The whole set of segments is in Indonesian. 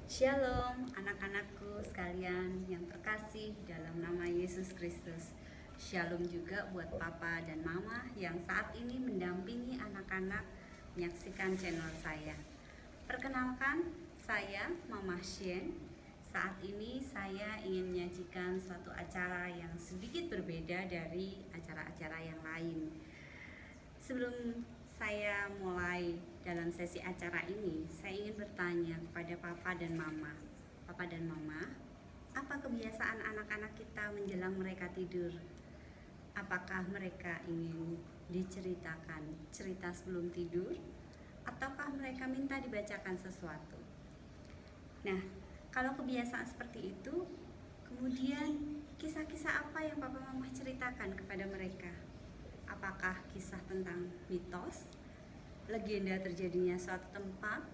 Shalom anak-anakku sekalian yang terkasih dalam nama Yesus Kristus. Shalom juga buat papa dan mama yang saat ini mendampingi anak-anak menyaksikan channel saya. Perkenalkan, saya Mama Shen. Saat ini saya ingin menyajikan suatu acara yang sedikit berbeda dari acara-acara yang lain. Sebelum saya mulai dalam sesi acara ini, saya ingin bertanya kepada Papa dan Mama. Papa dan Mama, apa kebiasaan anak-anak kita menjelang mereka tidur? Apakah mereka ingin diceritakan cerita sebelum tidur? Ataukah mereka minta dibacakan sesuatu? Nah, kalau kebiasaan seperti itu, kemudian kisah-kisah apa yang Papa Mama ceritakan kepada mereka? Apakah kisah tentang mitos, legenda terjadinya suatu tempat,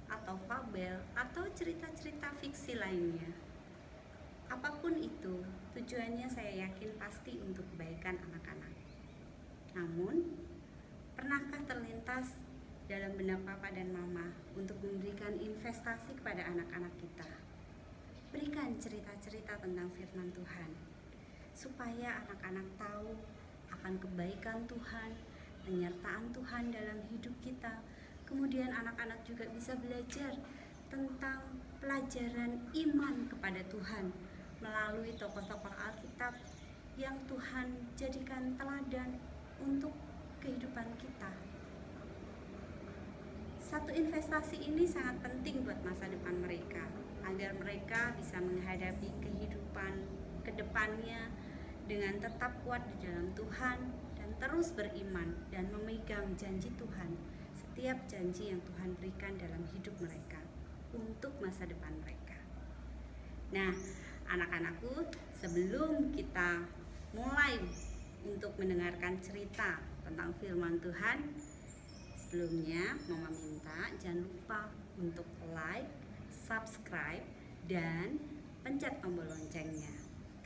atau fabel, atau cerita-cerita fiksi lainnya? Apapun itu, tujuannya saya yakin pasti untuk kebaikan anak-anak. Namun, pernahkah terlintas dalam benak Papa dan Mama untuk memberikan investasi kepada anak-anak kita? Berikan cerita-cerita tentang firman Tuhan, supaya anak-anak tahu akan kebaikan Tuhan, penyertaan Tuhan dalam hidup kita. Kemudian anak-anak juga bisa belajar tentang pelajaran iman kepada Tuhan melalui tokoh-tokoh Alkitab yang Tuhan jadikan teladan untuk kehidupan kita. Satu investasi ini sangat penting buat masa depan mereka, agar mereka bisa menghadapi kehidupan ke depannya dengan tetap kuat di dalam Tuhan dan terus beriman dan memegang janji Tuhan, setiap janji yang Tuhan berikan dalam hidup mereka untuk masa depan mereka. Nah, anak-anakku, sebelum kita mulai untuk mendengarkan cerita tentang firman Tuhan, sebelumnya Mama minta jangan lupa untuk like, subscribe, dan pencet tombol loncengnya.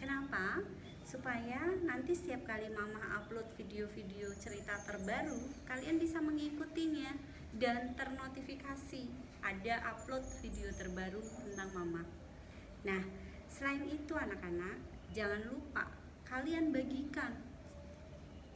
Kenapa? Supaya nanti setiap kali Mama upload video-video cerita terbaru, kalian bisa mengikutinya dan ternotifikasi ada upload video terbaru tentang Mama. Nah, selain itu anak-anak, jangan lupa kalian bagikan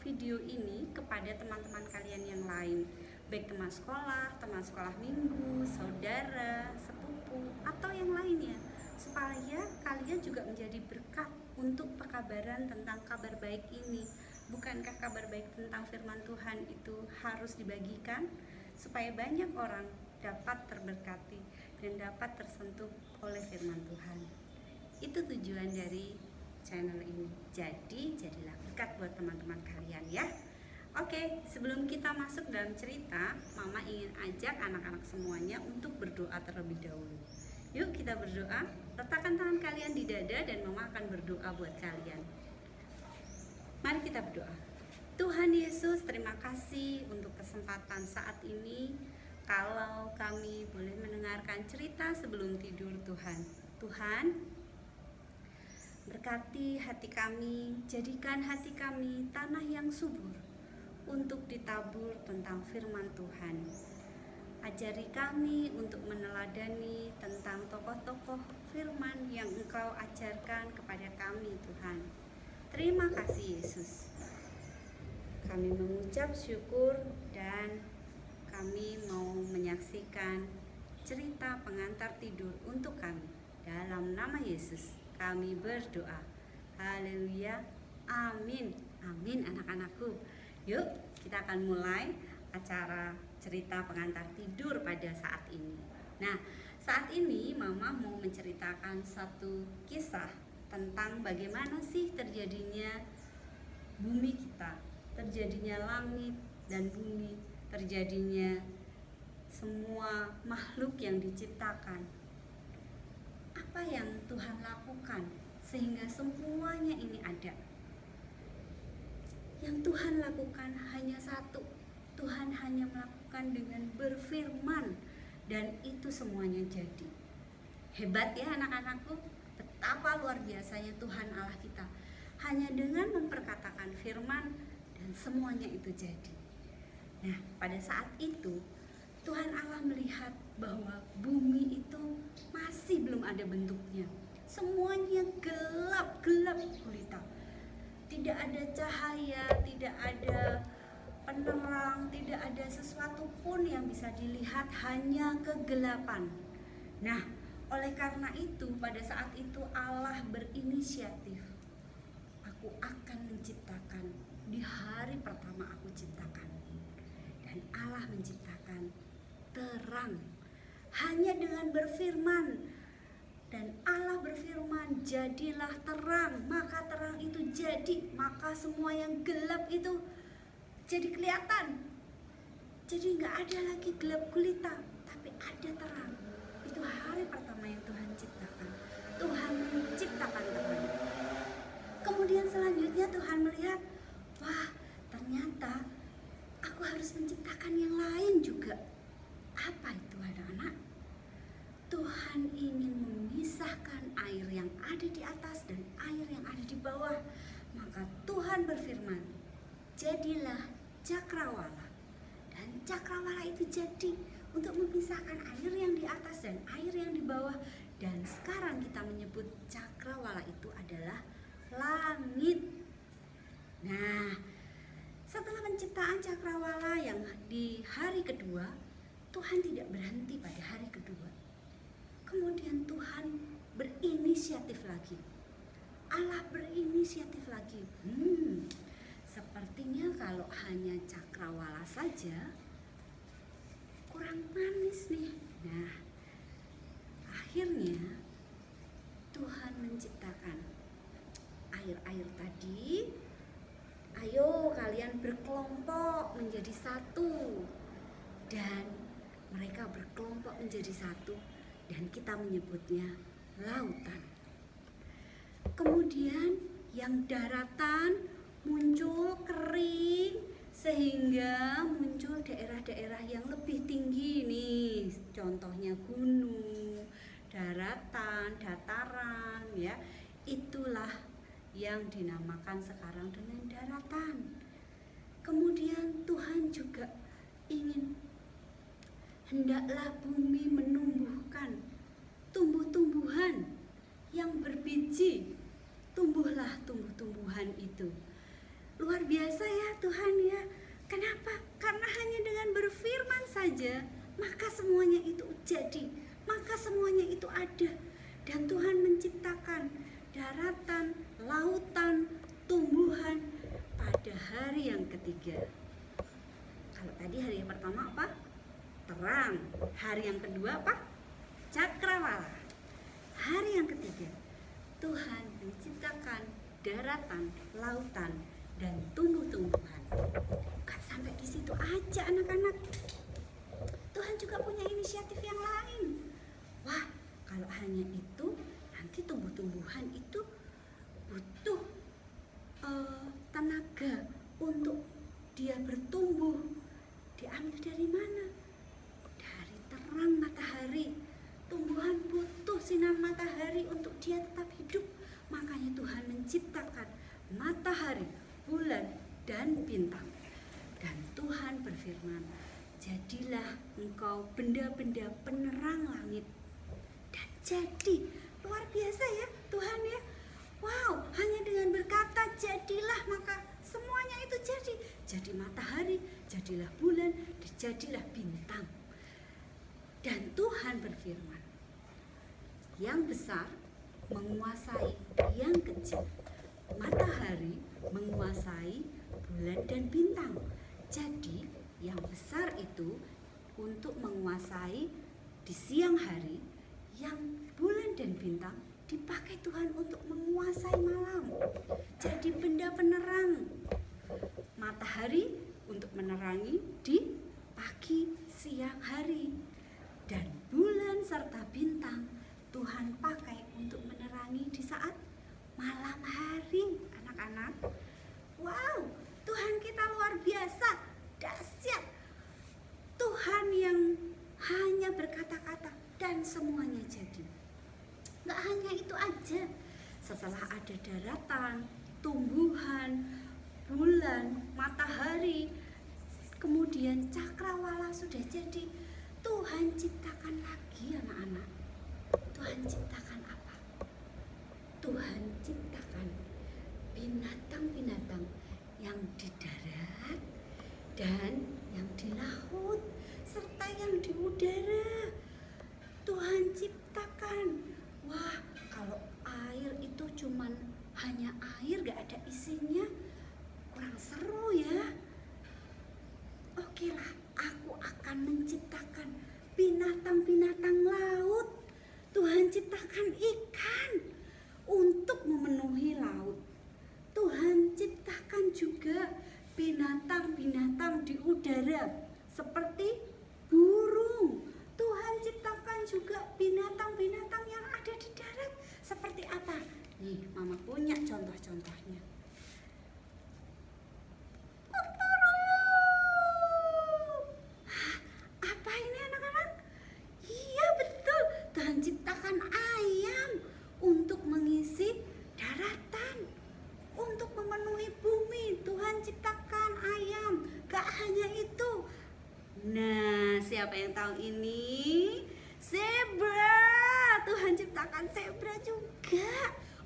video ini kepada teman-teman kalian yang lain, baik teman sekolah minggu, saudara, sepupu, atau yang lainnya, supaya kalian juga menjadi berkat untuk pekabaran tentang kabar baik ini. Bukankah kabar baik tentang firman Tuhan itu harus dibagikan supaya banyak orang dapat terberkati dan dapat tersentuh oleh firman Tuhan? Itu tujuan dari channel ini. Jadi jadilah berkat buat teman-teman kalian ya. Oke, sebelum kita masuk dalam cerita, Mama ingin ajak anak-anak semuanya untuk berdoa terlebih dahulu. Yuk kita berdoa. Letakkan tangan kalian di dada dan Mama akan berdoa buat kalian. Mari kita berdoa. Tuhan Yesus, terima kasih untuk kesempatan saat ini kalau kami boleh mendengarkan cerita sebelum tidur Tuhan. Tuhan, berkati hati kami, jadikan hati kami tanah yang subur untuk ditabur tentang firman Tuhan. Ajari kami untuk meneladani tentang tokoh-tokoh firman yang Engkau ajarkan kepada kami Tuhan. Terima kasih Yesus. Kami mengucap syukur dan kami mau menyaksikan cerita pengantar tidur untuk kami. Dalam nama Yesus kami berdoa. Haleluya. Amin. Amin anak-anakku. Yuk kita akan mulai acara cerita pengantar tidur pada saat ini. Nah, saat ini Mama mau menceritakan satu kisah tentang bagaimana sih terjadinya bumi kita, terjadinya langit dan bumi, terjadinya semua makhluk yang diciptakan. Apa yang Tuhan lakukan sehingga semuanya ini ada? Yang Tuhan lakukan hanya satu. Tuhan hanya melakukan dengan berfirman dan itu semuanya jadi. Hebat ya anak-anakku, betapa luar biasanya Tuhan Allah kita. Hanya dengan memperkatakan firman dan semuanya itu jadi. Nah, pada saat itu Tuhan Allah melihat bahwa bumi itu masih masih belum ada bentuknya. Semuanya gelap gulita. Tidak ada cahaya, tidak ada penerang, tidak ada sesuatu pun yang bisa dilihat, hanya kegelapan. Nah, oleh karena itu pada saat itu Allah berinisiatif. Aku akan menciptakan, di hari pertama aku ciptakan. Dan Allah menciptakan terang hanya dengan berfirman. Dan Allah berfirman, jadilah terang, maka terang itu jadi, maka semua yang gelap itu jadi kelihatan. Jadi nggak ada lagi gelap gulita, tapi ada terang. Itu hari pertama yang Tuhan ciptakan. Tuhan menciptakan terang. Kemudian selanjutnya Tuhan melihat, wah ternyata aku harus menciptakan yang lain juga. Apa itu anak-anak? Tuhan ingin memisahkan air yang ada di atas dan air yang ada di bawah. Maka Tuhan berfirman, jadilah cakrawala. Dan cakrawala itu jadi untuk memisahkan air yang di atas dan air yang di bawah. Dan sekarang kita menyebut cakrawala itu adalah langit. Nah, setelah penciptaan cakrawala yang di hari kedua, Tuhan tidak berhenti pada hari kedua. Kemudian Tuhan berinisiatif lagi. Allah berinisiatif lagi. Sepertinya kalau hanya cakrawala saja kurang manis nih. Nah, akhirnya Tuhan menciptakan air-air tadi. Ayo kalian berkelompok menjadi satu. Dan mereka berkelompok menjadi satu, dan kita menyebutnya lautan. Kemudian yang daratan muncul kering, sehingga muncul daerah-daerah yang lebih tinggi nih. Contohnya gunung, daratan, dataran ya. Itulah yang dinamakan sekarang dengan daratan. Kemudian Tuhan juga ingin hendaklah bumi menumbuhkan tumbuh-tumbuhan yang berbiji. Tumbuhlah tumbuh-tumbuhan itu. Luar biasa ya Tuhan ya. Kenapa? Karena hanya dengan berfirman saja, maka semuanya itu jadi, maka semuanya itu ada. Dan Tuhan menciptakan daratan, lautan, tumbuhan pada hari yang ketiga. Kalau tadi hari yang pertama apa? Terang. Hari yang kedua apa? Cakrawala. Hari yang ketiga, Tuhan menciptakan daratan, lautan, dan tumbuh-tumbuhan. Bukan sampai di situ aja anak-anak. Tuhan juga punya inisiatif yang lain. Wah, kalau hanya itu, nanti tumbuh-tumbuhan itu butuh tenaga untuk dia bertumbuh. Diambil dari mana? Dari terang matahari. Tumbuhan butuh sinar matahari untuk dia tetap hidup. Makanya Tuhan menciptakan matahari, bulan, dan bintang. Dan Tuhan berfirman, jadilah engkau benda-benda penerang langit. Dan jadi, luar biasa ya Tuhan ya. Wow, hanya dengan berkata jadilah, maka semuanya itu jadi. Jadi matahari, jadilah bulan, jadilah bintang. Dan Tuhan berfirman, yang besar menguasai yang kecil. Matahari menguasai bulan dan bintang. Jadi yang besar itu untuk menguasai di siang hari, yang bulan dan bintang dipakai Tuhan untuk menguasai malam. Jadi benda penerang. Matahari untuk menerangi di pagi siang hari. Dan bulan serta bintang Tuhan pakai untuk menerangi di saat malam hari, anak-anak. Wow, Tuhan kita luar biasa, dahsyat. Tuhan yang hanya berkata-kata dan semuanya jadi. Gak hanya itu aja. Setelah ada daratan, tumbuhan, bulan, matahari, kemudian cakrawala sudah jadi, Tuhan ciptakan lagi anak-anak. Tuhan dan yang di laut, serta yang di udara. Tuhan ciptakan. Wah, kalau air itu cuman hanya air, gak ada isinya, kurang seru ya. Oke lah, aku akan menciptakan binatang-binatang laut. Tuhan ciptakan ikan untuk memenuhi laut. Tuhan ciptakan juga binatang-binatang di udara seperti burung. Tuhan ciptakan juga binatang-binatang yang ada di darat seperti apa? Nih, Mama punya contoh-contohnya. Apa ini anak-anak? Iya betul, Tuhan ciptakan ayam untuk mengisi daratan, untuk memenuhi bumi. Tuhan ciptakan ayam, gak hanya itu. Nah, siapa yang tahu ini? Zebra. Tuhan ciptakan zebra juga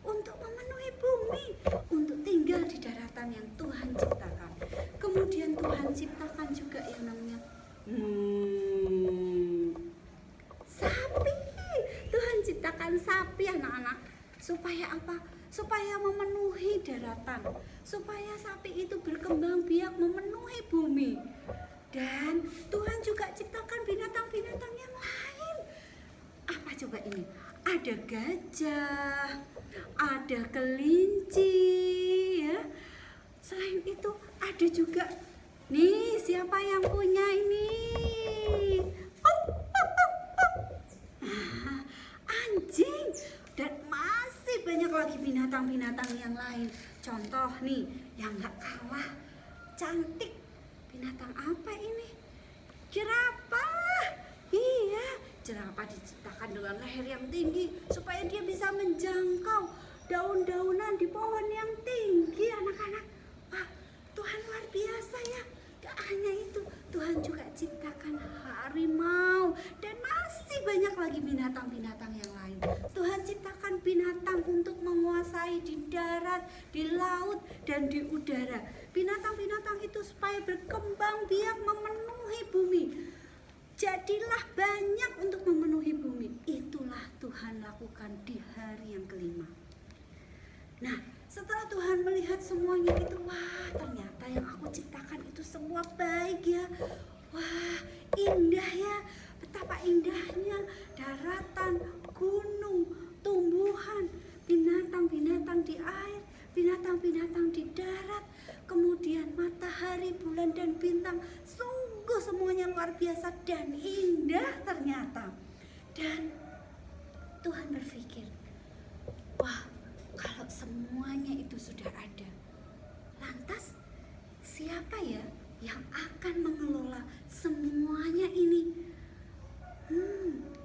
untuk memenuhi bumi, untuk tinggal di daratan yang Tuhan ciptakan. Kemudian Tuhan ciptakan juga yang namanya sapi. Tuhan ciptakan sapi anak-anak. Supaya apa? Supaya memenuhi daratan, supaya sapi itu berkembang biak memenuhi bumi. Dan Tuhan juga ciptakan binatang-binatang yang lain. Apa coba ini? Ada gajah, ada kelinci ya. Selain itu ada juga, nih siapa yang punya ini? Anjing. Dan masih banyak lagi binatang-binatang yang lain. Contoh nih, yang gak kalah cantik. Binatang apa ini? Jerapah. Iya, jerapah diciptakan dengan leher yang tinggi supaya dia bisa menjangkau daun-daunan di pohon yang tinggi anak-anak. Wah, Tuhan luar biasa ya. Gak hanya itu, Tuhan juga ciptakan harimau dan masih banyak lagi binatang-binatang yang lain. Tuhan ciptakan binatang untuk menguasai di darat, di laut, dan di udara. Binatang-binatang itu supaya berkembang biak memenuhi bumi. Jadilah banyak untuk memenuhi bumi. Itulah Tuhan lakukan di hari yang kelima. Nah, setelah Tuhan melihat semuanya itu, wah ternyata yang aku ciptakan itu semua baik ya. Wah, indah ya. Betapa indahnya daratan, gunung, tumbuhan, binatang-binatang di air, binatang-binatang di darat, kemudian matahari, bulan, dan bintang. Sungguh semuanya luar biasa dan indah ternyata. Dan Tuhan berpikir, wah, kalau semuanya itu sudah ada, lantas siapa ya yang akan mengelola semuanya ini?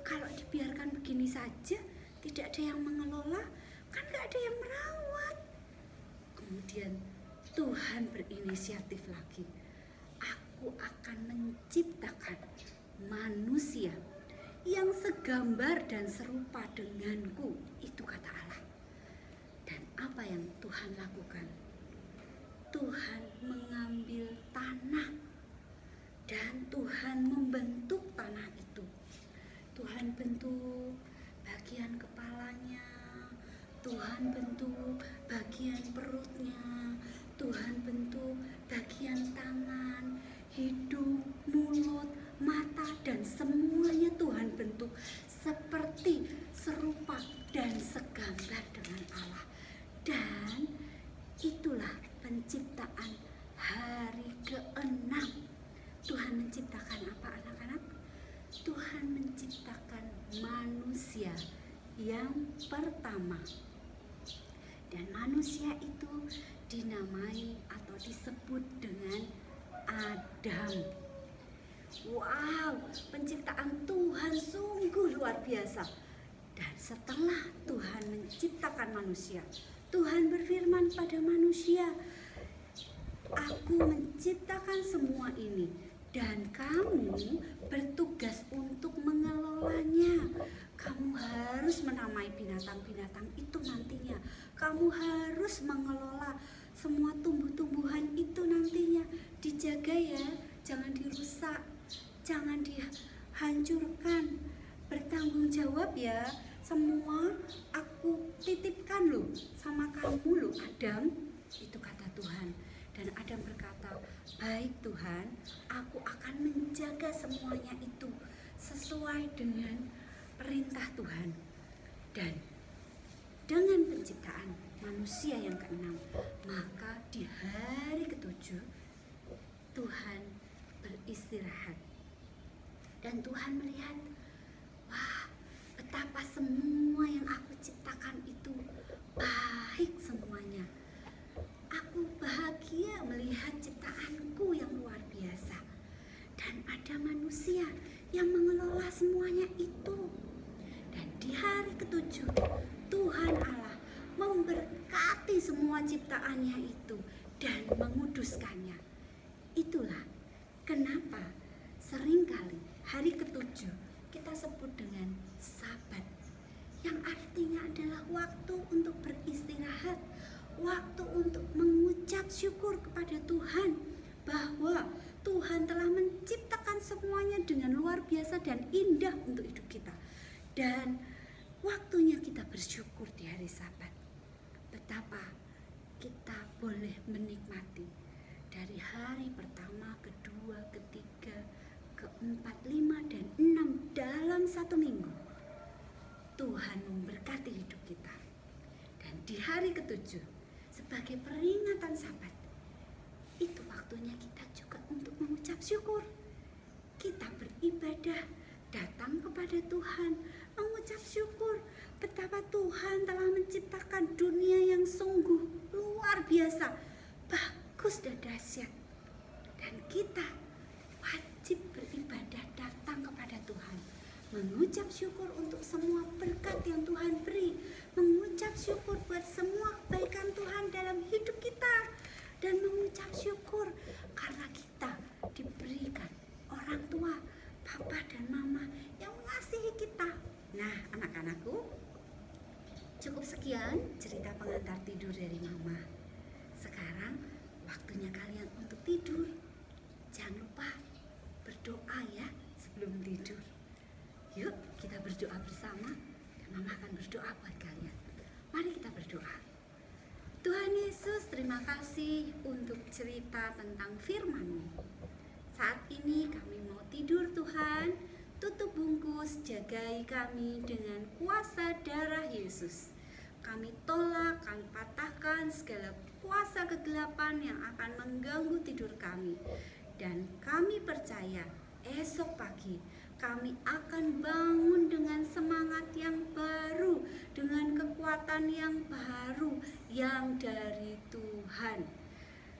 Kalau dibiarkan begini saja, tidak ada yang mengelola, kan gak ada yang merawat. Kemudian Tuhan berinisiatif lagi. Aku akan menciptakan manusia yang segambar dan serupa denganku. Itu kata Allah. Dan apa yang Tuhan lakukan? Tuhan mengambil tanah dan Tuhan membentuk tanah itu. Tuhan bentuk bagian kepalanya, Tuhan bentuk bagian perutnya, Tuhan bentuk bagian tangan, hidung, mulut, mata, dan semuanya Tuhan bentuk seperti serupa dan segambar dengan Allah. Dan itulah penciptaan hari ke-6. Tuhan menciptakan apa anak-anak? Tuhan menciptakan manusia yang pertama. Dan manusia itu dinamai atau disebut dengan Adam. Wow, penciptaan Tuhan sungguh luar biasa. Dan setelah Tuhan menciptakan manusia, Tuhan berfirman pada manusia, aku menciptakan semua ini dan kamu bertugas untuk mengelolanya. Kamu harus menamai binatang-binatang itu nantinya. Kamu harus mengelola semua tumbuh-tumbuhan itu nantinya. Dijaga ya, jangan dirusak, jangan dihancurkan. Bertanggung jawab ya. Semua aku titipkan loh sama kamu loh Adam. Itu kata Tuhan. Dan Adam berkata, baik Tuhan, aku akan menjaga semuanya itu sesuai dengan perintah Tuhan. Dan dengan penciptaan manusia yang keenam, maka di hari ketujuh Tuhan beristirahat. Dan Tuhan melihat, wah, betapa semua yang aku ciptakan itu baik semuanya. Aku bahagia melihat ciptaanku yang luar biasa. Dan ada manusia yang mengelola semuanya itu. Dan di hari ketujuh, Tuhan Allah memberkati semua ciptaannya itu dan menguduskannya. Itulah kenapa seringkali hari ketujuh kita sebut dengan Sabat, yang artinya adalah waktu untuk beristirahat, waktu untuk mengucap syukur kepada Tuhan bahwa Tuhan telah menciptakan semuanya dengan luar biasa dan indah untuk hidup kita. Dan waktunya kita bersyukur di hari Sabat. Betapa kita boleh menikmati dari hari pertama, kedua, ketiga, keempat, lima, dan enam dalam satu minggu. Tuhan memberkati hidup kita. Dan di hari ketujuh, sebagai peringatan Sabat, itu waktunya kita juga untuk mengucap syukur. Kita beribadah, datang kepada Tuhan, mengucap syukur betapa Tuhan telah menciptakan dunia yang sungguh luar biasa, bagus dan dahsyat. Dan kita wajib beribadah, datang kepada Tuhan, mengucap syukur untuk semua berkat yang Tuhan beri, mengucap syukur buat semua kebaikan Tuhan dalam hidup kita, dan mengucap syukur karena kita diberikan orang tua, papa dan mama yang mengasihi kita. Nah, anak-anakku, cukup sekian cerita pengantar tidur dari mama. Sekarang waktunya kalian untuk tidur. Jangan lupa berdoa ya sebelum tidur. Yuk kita berdoa bersama, dan mama akan berdoa buat kalian. Mari kita berdoa. Tuhan Yesus, terima kasih untuk cerita tentang firman-Mu. Saat ini kami mau tidur Tuhan. Tutup bungkus, jagai kami dengan kuasa darah Yesus. Kami tolak, kami patahkan segala kuasa kegelapan yang akan mengganggu tidur kami. Dan kami percaya esok pagi kami akan bangun dengan semangat yang baru, dengan kekuatan yang baru yang dari Tuhan.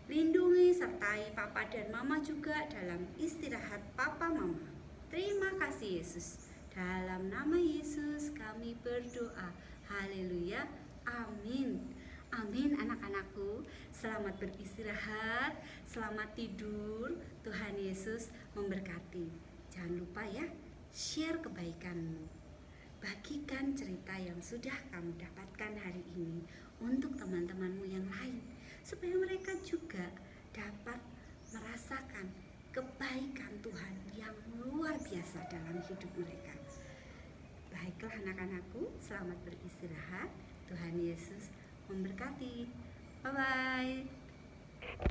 Lindungi sertai papa dan mama juga dalam istirahat papa mama. Terima kasih Yesus. Dalam nama Yesus kami berdoa. Haleluya. Amin. Amin anak-anakku. Selamat beristirahat, selamat tidur. Tuhan Yesus memberkati. Jangan lupa ya, share kebaikanmu. Bagikan cerita yang sudah kamu dapatkan hari ini untuk teman-temanmu yang lain, supaya mereka juga dapat merasakan kebaikan Tuhan yang luar biasa dalam hidup mereka. Baiklah anak-anakku, selamat beristirahat. Tuhan Yesus memberkati. Bye-bye.